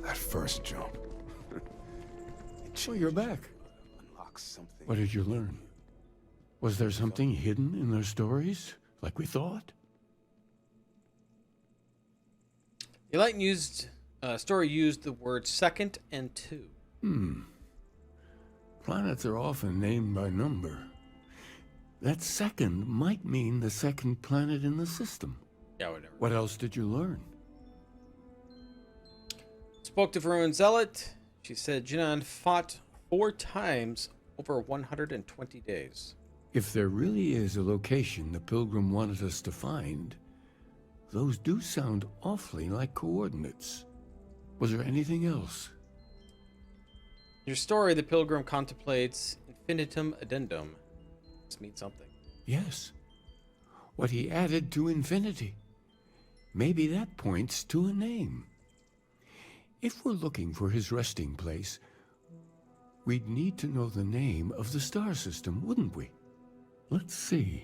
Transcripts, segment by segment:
That first jump. Oh, you're back. Unlocks something. What did you learn? Was there something hidden in their stories, like we thought? The Enlightened story used the word second and two. Planets are often named by number. That second might mean the second planet in the system. Yeah, whatever. What else did you learn? Spoke to Varun Zealot. She said Jinan fought 4 times over 120 days. If there really is a location the Pilgrim wanted us to find, those do sound awfully like coordinates. Was there anything else? In your story, the Pilgrim contemplates infinitum addendum. This means something. Yes. What he added to infinity. Maybe that points to a name. If we're looking for his resting place, we'd need to know the name of the star system, wouldn't we? Let's see.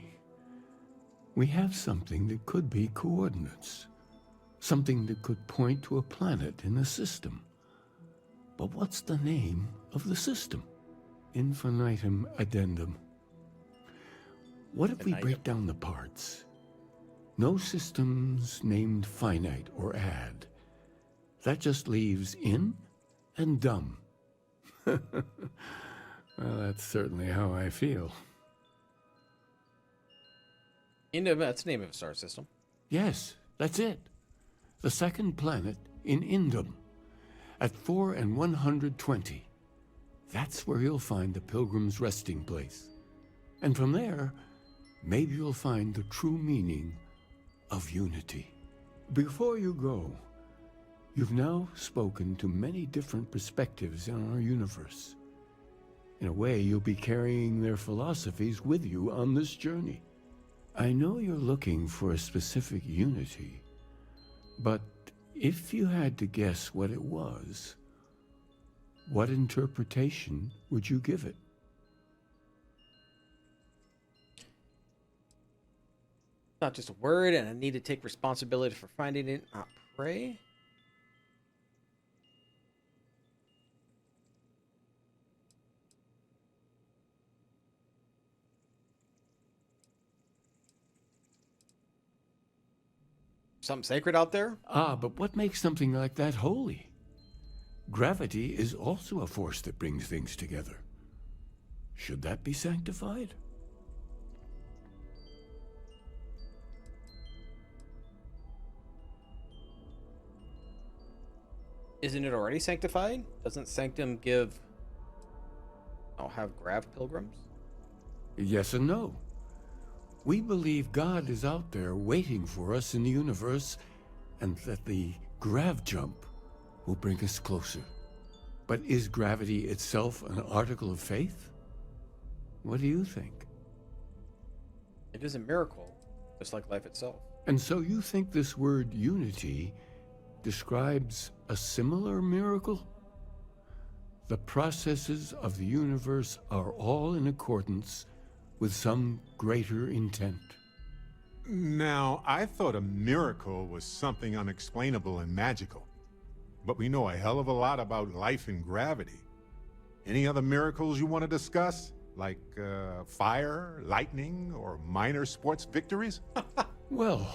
We have something that could be coordinates. Something that could point to a planet in the system. But what's the name of the system? Infinitum addendum. What if we break down the parts? No systems named finite or add. That just leaves in and dumb. Well, that's certainly how I feel. Indum, that's the name of a star system. Yes, that's it. The second planet in Indum, at 4 and 120. That's where you'll find the Pilgrim's resting place. And from there, maybe you'll find the true meaning of unity. Before you go, you've now spoken to many different perspectives in our universe. In a way, you'll be carrying their philosophies with you on this journey. I know you're looking for a specific unity, but if you had to guess what it was, what interpretation would you give it? Not just a word, and I need to take responsibility for finding it, not pray. Something sacred out there? Ah, but what makes something like that holy? Gravity is also a force that brings things together. Should that be sanctified? Isn't it already sanctified? Doesn't sanctum have grav pilgrims? Yes and no. We believe God is out there waiting for us in the universe, and that the grav jump will bring us closer. But is gravity itself an article of faith? What do you think? It is a miracle, just like life itself. And so you think this word unity describes a similar miracle? The processes of the universe are all in accordance with some greater intent. Now, I thought a miracle was something unexplainable and magical. But we know a hell of a lot about life and gravity. Any other miracles you want to discuss? Like fire, lightning, or minor sports victories? Well,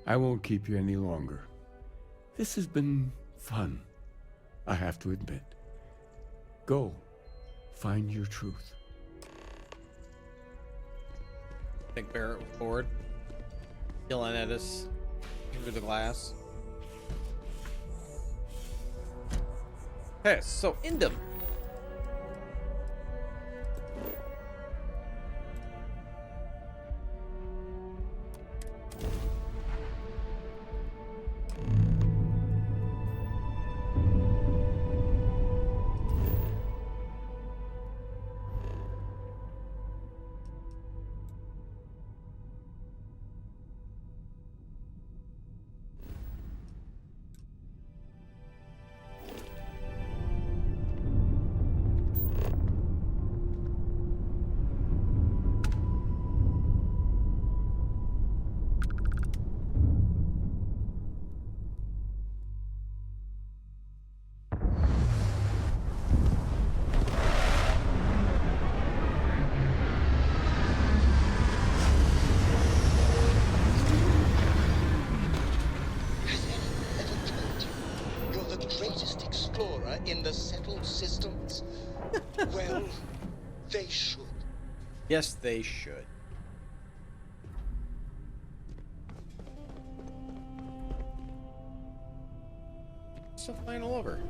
I won't keep you any longer. This has been fun, I have to admit. Go, find your truth. I think Barrett was bored, yelling at us through the glass. Okay, so Indum. greatest explorer in the settled systems? Well, they should. Yes, they should. Stuff flying all over.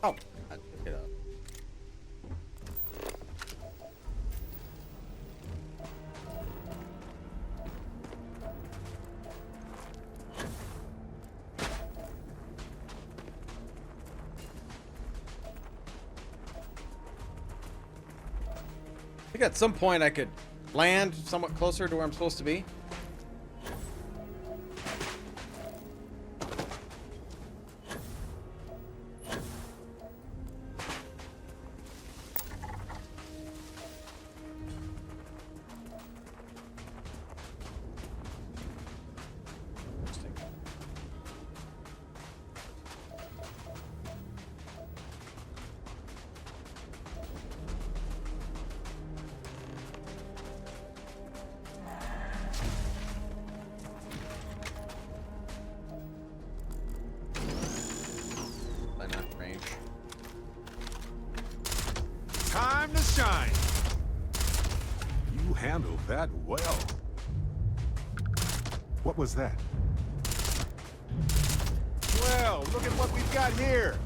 Oh, I took it up. I think at some point I could land somewhat closer to where I'm supposed to be. Time to shine. You handled that well. What was that? Well, look at what we've got here.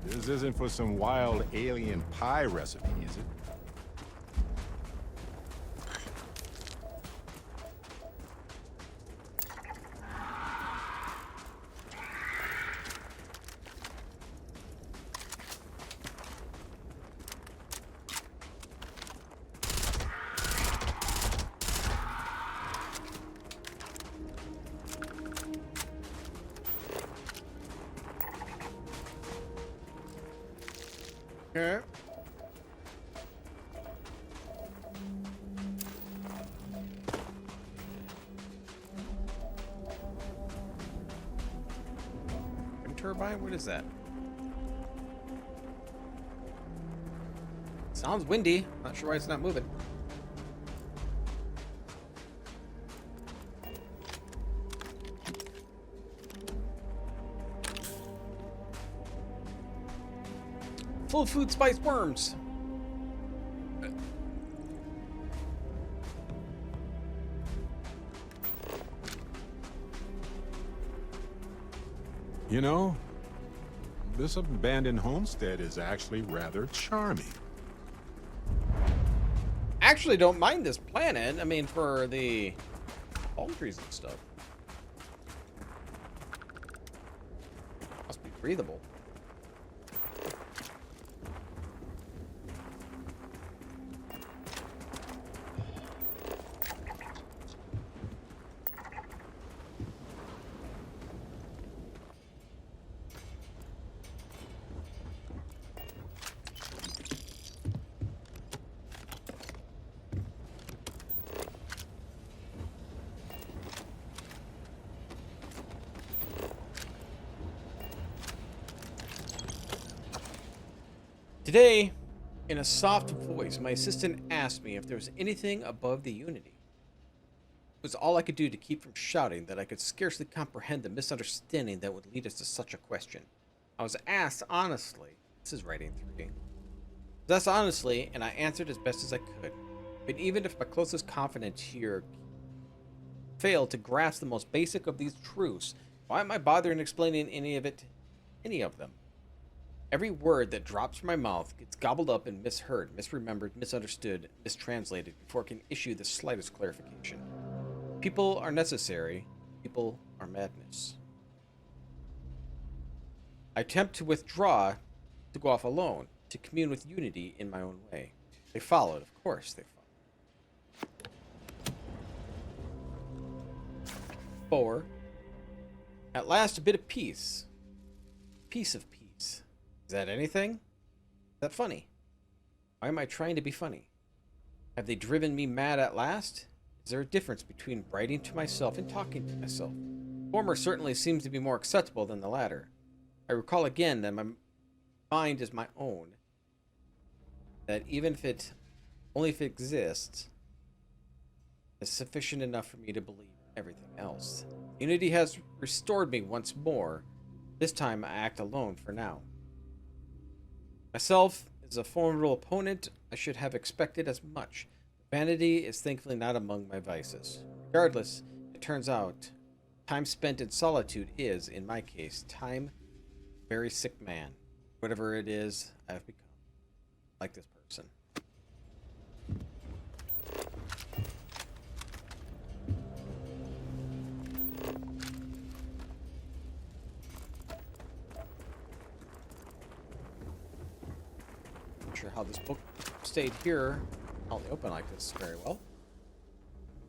This isn't for some wild alien pie recipe, is it? Okay. Wind turbine? What is that? Sounds windy. Not sure why it's not moving. Full of food spice worms. You know, this abandoned homestead is actually rather charming. Actually, don't mind this planet. I mean, for the palm trees and stuff. Must be breathable. Today, in a soft voice, my assistant asked me if there was anything above the Unity. It was all I could do to keep from shouting that I could scarcely comprehend the misunderstanding that would lead us to such a question. I was asked honestly, this is writing 3, thus honestly, and I answered as best as I could. But even if my closest confidant here failed to grasp the most basic of these truths, why am I bothering explaining any of them? Every word that drops from my mouth gets gobbled up and misheard, misremembered, misunderstood, mistranslated before it can issue the slightest clarification. People are necessary. People are madness. I attempt to withdraw, to go off alone, to commune with unity in my own way. They followed, of course, they followed. 4. At last, a bit of peace. Piece of peace. Is that anything? Is that funny? Why am I trying to be funny? Have they driven me mad at last? Is there a difference between writing to myself and talking to myself? The former certainly seems to be more acceptable than the latter. I recall again that my mind is my own. That even if it exists, is sufficient enough for me to believe everything else. Unity has restored me once more. This time I act alone for now. Myself is a formidable opponent. I should have expected as much. Vanity is thankfully not among my vices. Regardless, it turns out time spent in solitude is, in my case, time very sick man. Whatever it is I have become. Like this person. Not sure how this book stayed here out in the open like this very well.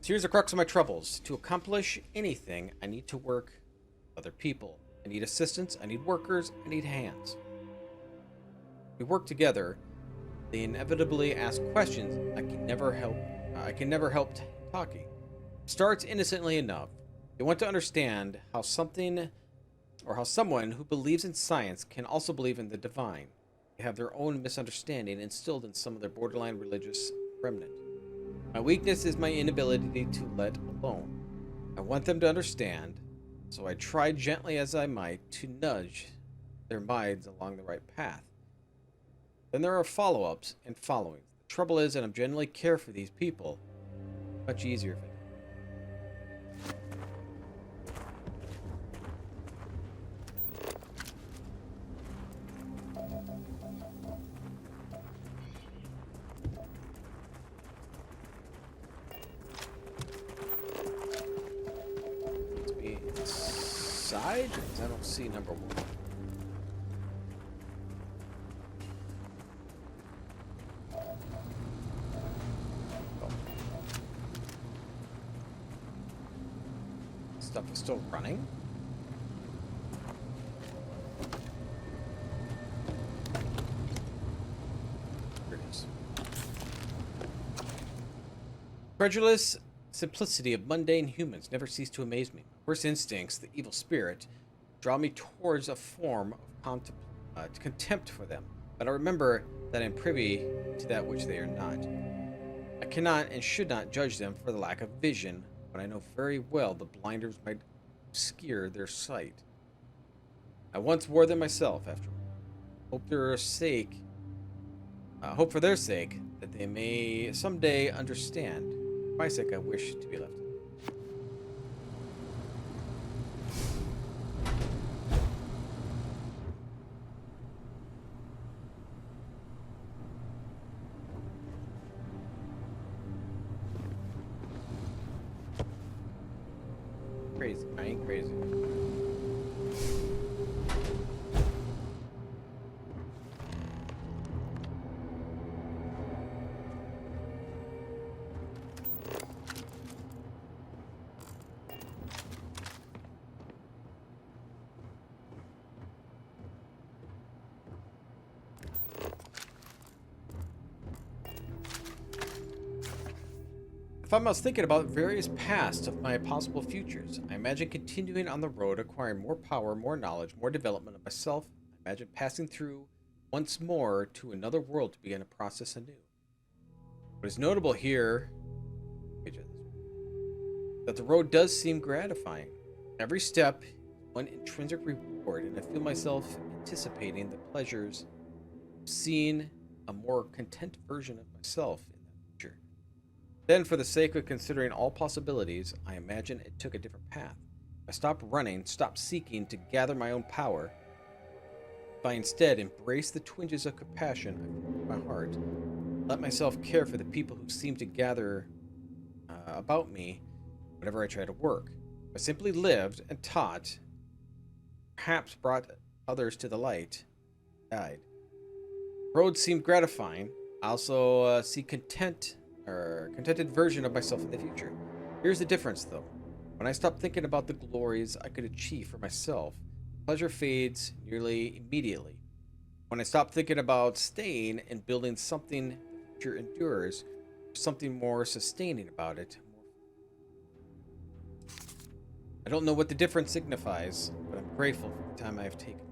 So here's the crux of my troubles. To accomplish anything, I need to work with other people. I need assistance, I need workers, I need hands. We work together. They inevitably ask questions I can never help talking. Starts innocently enough. They want to understand how someone who believes in science can also believe in the divine. They have their own misunderstanding instilled in some of their borderline religious remnant. My weakness is my inability to let alone. I want them to understand, so I try gently as I might to nudge their minds along the right path. Then there are follow-ups and followings. The trouble is that I'm generally care for these people. Much easier if inside, because I don't see number 1. Oh. Stuff is still running. Here it is. Credulous simplicity of mundane humans never cease to amaze me. My worst instincts, the evil spirit, draw me towards a form of contempt for them. But I remember that I am privy to that which they are not. I cannot and should not judge them for the lack of vision, but I know very well the blinders might obscure their sight. I once wore them myself, after all. Hope for their sake that they may someday understand. For my sake, I wish to be left. Crazy. I ain't crazy. I found myself thinking about various paths of my possible futures. I imagine continuing on the road, acquiring more power, more knowledge, more development of myself. I imagine passing through once more to another world to begin a process anew. What is notable here that the road does seem gratifying. Every step, one intrinsic reward, and I feel myself anticipating the pleasures of seeing a more content version of myself in the future. Then, for the sake of considering all possibilities, I imagine it took a different path. I stopped running, stopped seeking to gather my own power. If I instead embrace the twinges of compassion in my heart, let myself care for the people who seem to gather about me whenever I try to work. If I simply lived and taught, perhaps brought others to the light, died. Road seemed gratifying. I also see contented version of myself in the future. Here's the difference, though. When I stop thinking about the glories I could achieve for myself, pleasure fades nearly immediately. When I stop thinking about staying and building something the future endures, there's something more sustaining about it. I don't know what the difference signifies, but I'm grateful for the time I have taken.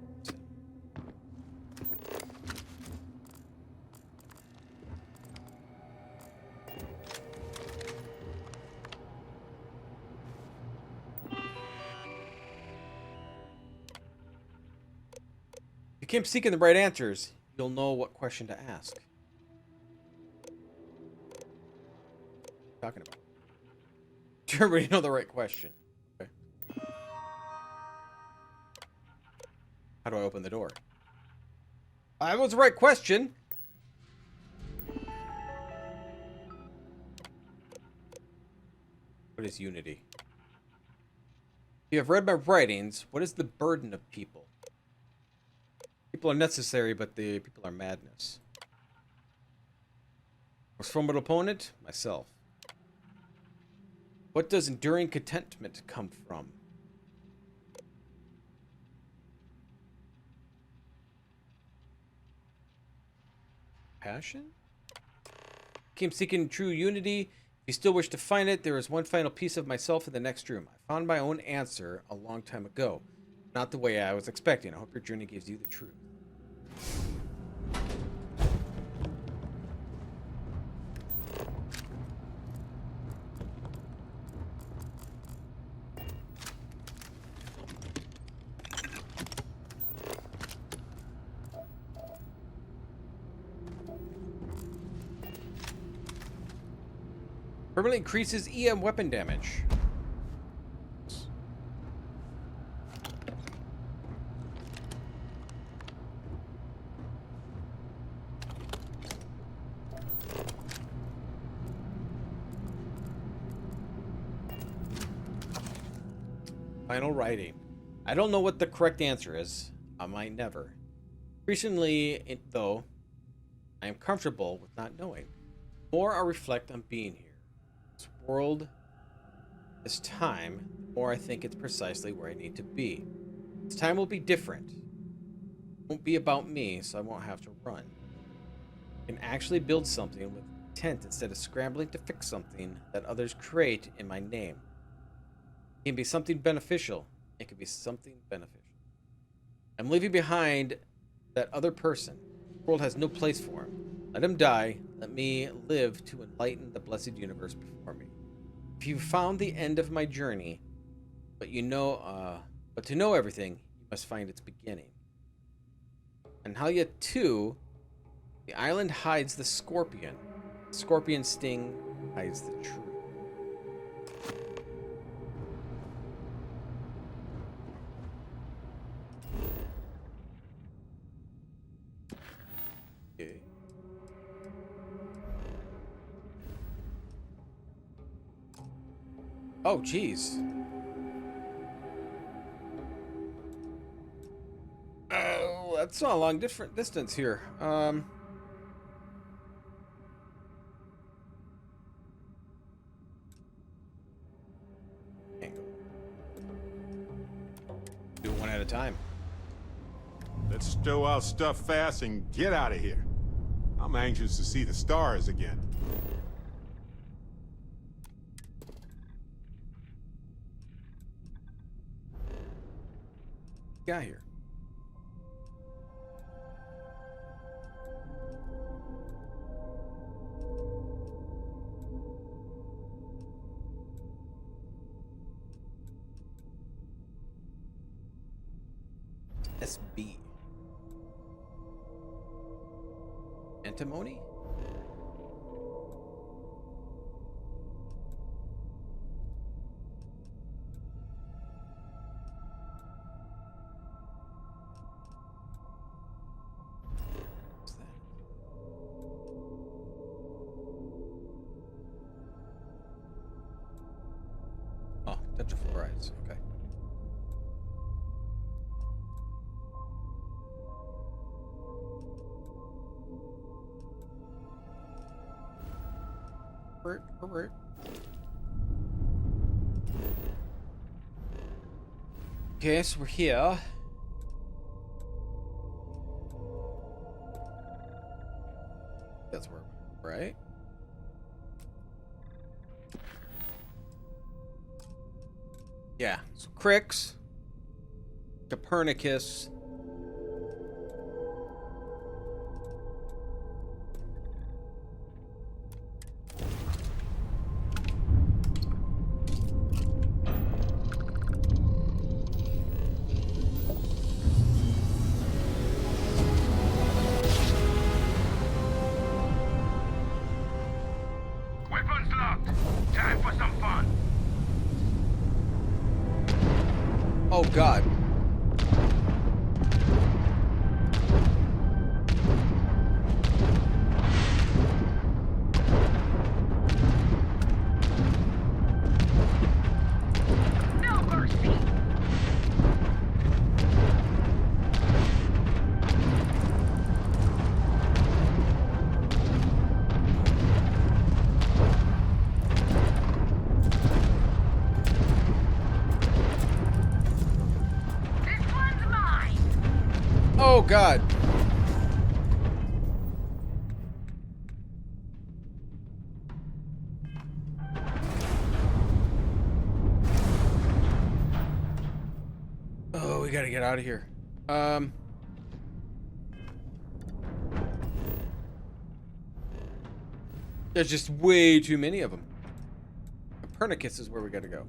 If you keep seeking the right answers, you'll know what question to ask. What are you talking about? Do you already know the right question? Okay. How do I open the door? That was the right question. What is unity? If you have read my writings, what is the burden of people? People are necessary, but the people are madness. Most formidable opponent? Myself. What does enduring contentment come from? Passion? Came seeking true unity. If you still wish to find it, there is one final piece of myself in the next room. I found my own answer a long time ago. Not the way I was expecting. I hope your journey gives you the truth. Permanently increases EM weapon damage. Final writing. I don't know what the correct answer is. I might never. Recently, though, I am comfortable with not knowing. The more I reflect on being here, this world, this time, the more I think it's precisely where I need to be. This time will be different. It won't be about me, so I won't have to run. I can actually build something with intent instead of scrambling to fix something that others create in my name. It can be something beneficial. It can be something beneficial. I'm leaving behind that other person. The world has no place for him. Let him die. Let me live to enlighten the blessed universe before me. If you found the end of my journey, but to know everything, you must find its beginning. And Halia 2, the island hides the scorpion. The scorpion sting hides the truth. Okay. Oh, jeez. Oh, that's not a long distance here. Can't go. Do it one at a time. Let's stow our stuff fast and get out of here. I'm anxious to see the stars again. Got here. SB. Antimony? What's that? Oh, tetrafluorides. Okay. Alright. Okay, so we're here. That's where we're right. Yeah, so Crix, Copernicus. Weapons locked. Time for some fun. Oh God. No mercy. This one's mine. Oh God. Oh, we gotta get out of here. There's just way too many of them. Copernicus is where we gotta go.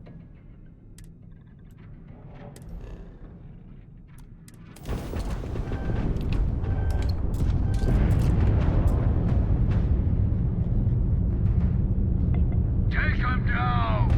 Take him down.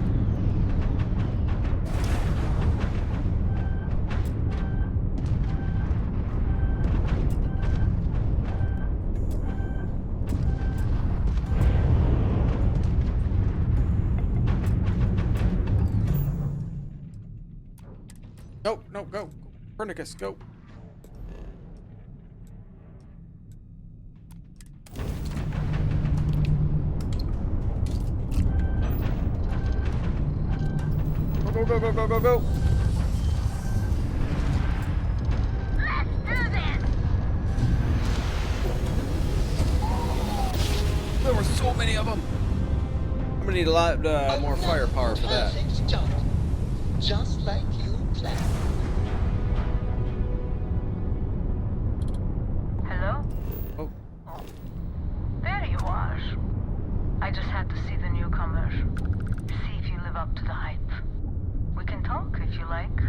No, no, go. Copernicus, go. Go, go, go, go, go, go, go. Let's do this. There were so many of them. I'm gonna need a lot more firepower for that. Perfect job. Just like you planned. Hello? Oh, There you are. I just had to see the newcomer. See if you live up to the hype. We can talk if you like.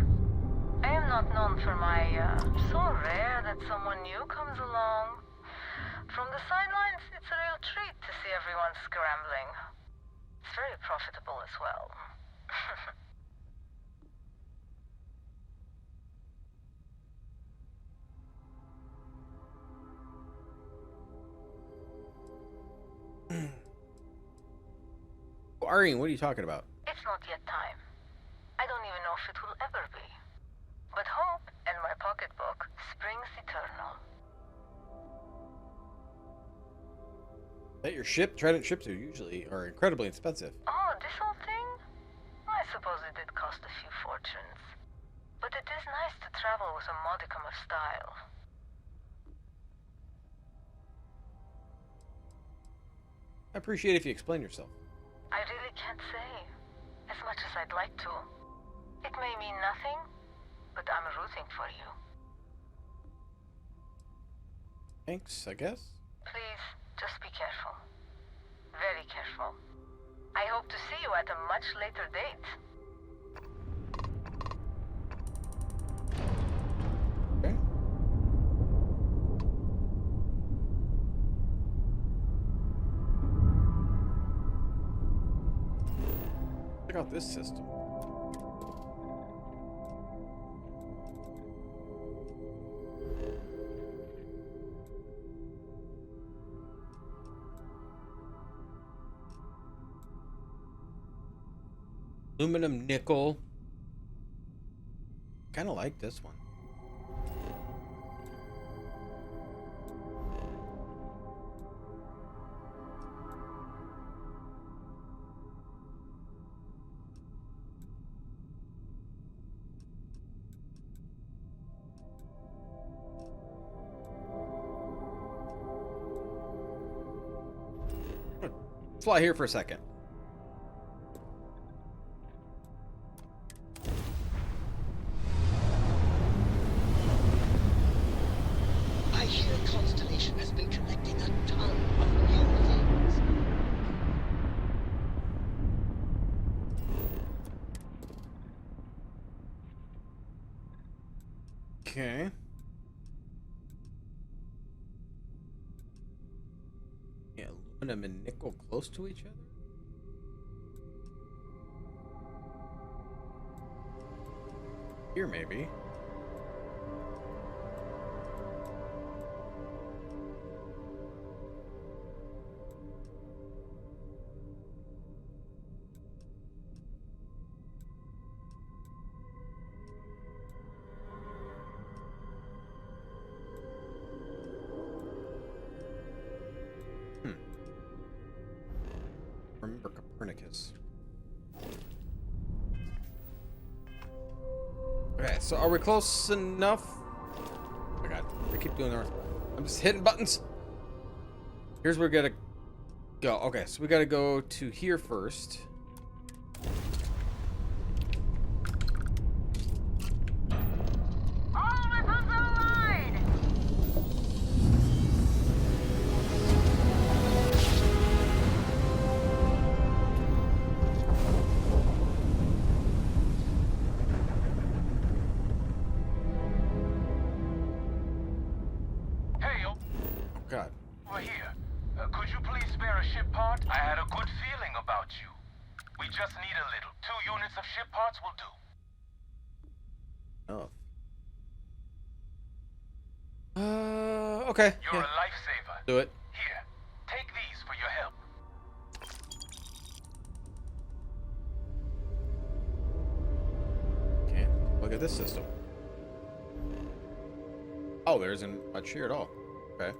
I am not known for my, so rare that someone new comes along. From the sidelines, it's a real treat to see everyone scrambling. It's very profitable as well. Irene, what are you talking about? It's not yet time. I don't even know if it will ever be. But hope and my pocketbook springs eternal. That your ship? Trident ships are usually incredibly expensive. Oh, this whole thing? I suppose it did cost a few fortunes. But it is nice to travel with a modicum of style. I appreciate if you explain yourself. I really can't say. As much as I'd like to. It may mean nothing, but I'm rooting for you. Thanks, I guess. Please, just be careful. Very careful. I hope to see you at a much later date. Okay. Check out this system. Aluminum, nickel. Kind of like this one. Fly here for a second. I hear Constellation has been collecting a ton of new things. Okay. Yeah, aluminum and nickel close to each other? Here, maybe. Remember Copernicus. Okay, so are we close enough? Oh my god, I keep doing that. I'm just hitting buttons. Here's where we gotta go. Okay, so we gotta go to here first. All weapons online! Hey, Oh god. over here. Could you please spare a ship part? I had a good feeling about you. We just need a little. 2 units of ship parts will do. Oh. Okay. You're Yeah. a lifesaver. Do it. Here, take these for your help. Okay. Look at this system. Oh, there isn't much here at all. Okay.